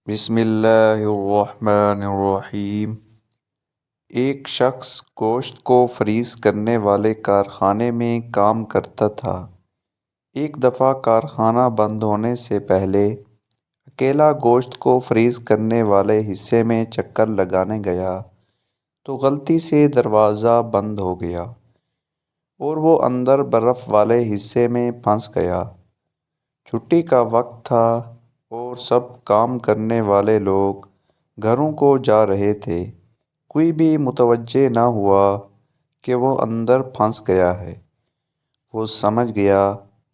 بسم اللہ الرحمن الرحیم۔ ایک شخص گوشت کو فریز کرنے والے کارخانے میں کام کرتا تھا۔ ایک دفعہ کارخانہ بند ہونے سے پہلے اکیلا گوشت کو فریز کرنے والے حصے میں چکر لگانے گیا تو غلطی سے دروازہ بند ہو گیا اور وہ اندر برف والے حصے میں پھنس گیا۔ چھٹی کا وقت تھا اور سب کام کرنے والے لوگ گھروں کو جا رہے تھے۔ کوئی بھی متوجہ نہ ہوا کہ وہ اندر پھنس گیا ہے۔ وہ سمجھ گیا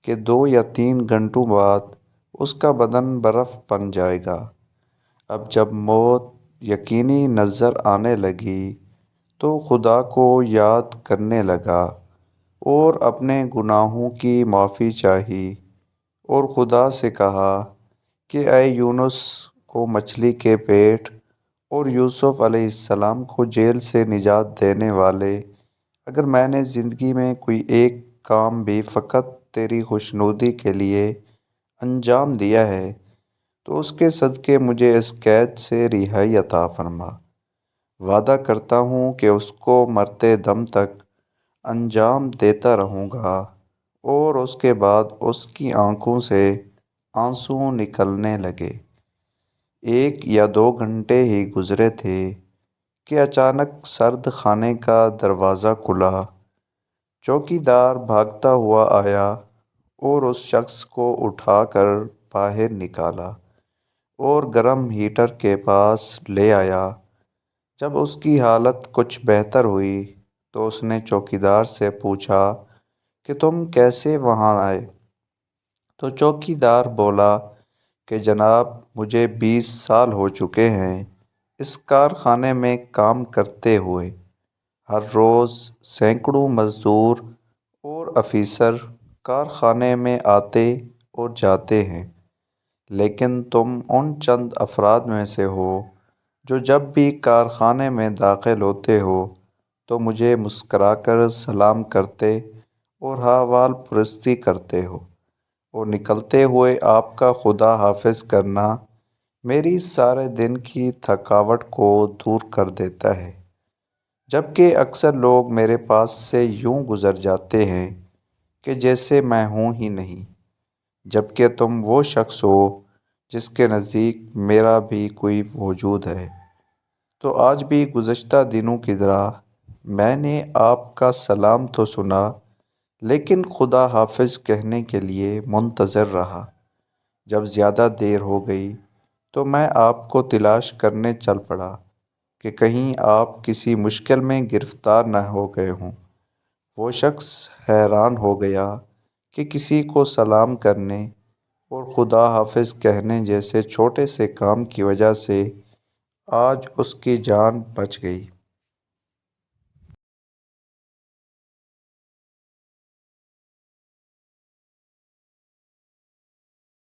کہ 2 یا 3 گھنٹوں بعد اس کا بدن برف بن جائے گا۔ اب جب موت یقینی نظر آنے لگی تو خدا کو یاد کرنے لگا اور اپنے گناہوں کی معافی چاہی اور خدا سے کہا کہ اے یونس کو مچھلی کے پیٹ اور یوسف علیہ السلام کو جیل سے نجات دینے والے، اگر میں نے زندگی میں کوئی ایک کام بھی فقط تیری خوشنودی کے لیے انجام دیا ہے تو اس کے صدقے مجھے اس قید سے رہائی عطا فرما۔ وعدہ کرتا ہوں کہ اس کو مرتے دم تک انجام دیتا رہوں گا۔ اور اس کے بعد اس کی آنکھوں سے آنسو نکلنے لگے۔ 1 یا 2 گھنٹے ہی گزرے تھے کہ اچانک سرد خانے کا دروازہ کھلا۔ چوکیدار بھاگتا ہوا آیا اور اس شخص کو اٹھا کر باہر نکالا اور گرم ہیٹر کے پاس لے آیا۔ جب اس کی حالت کچھ بہتر ہوئی تو اس نے چوکیدار سے پوچھا کہ تم کیسے وہاں آئے؟ تو چوکیدار بولا کہ جناب، مجھے 20 سال ہو چکے ہیں اس کارخانے میں کام کرتے ہوئے۔ ہر روز سینکڑوں مزدور اور افیسر کارخانے میں آتے اور جاتے ہیں، لیکن تم ان چند افراد میں سے ہو جو جب بھی کارخانے میں داخل ہوتے ہو تو مجھے مسکرا کر سلام کرتے اور حوال پرستی کرتے ہو، اور نکلتے ہوئے آپ کا خدا حافظ کرنا میری سارے دن کی تھکاوٹ کو دور کر دیتا ہے، جبکہ اکثر لوگ میرے پاس سے یوں گزر جاتے ہیں کہ جیسے میں ہوں ہی نہیں، جبکہ تم وہ شخص ہو جس کے نزدیک میرا بھی کوئی وجود ہے۔ تو آج بھی گزشتہ دنوں کی طرح میں نے آپ کا سلام تو سنا، لیکن خدا حافظ کہنے کے لیے منتظر رہا۔ جب زیادہ دیر ہو گئی تو میں آپ کو تلاش کرنے چل پڑا کہ کہیں آپ کسی مشکل میں گرفتار نہ ہو گئے ہوں۔ وہ شخص حیران ہو گیا کہ کسی کو سلام کرنے اور خدا حافظ کہنے جیسے چھوٹے سے کام کی وجہ سے آج اس کی جان بچ گئی۔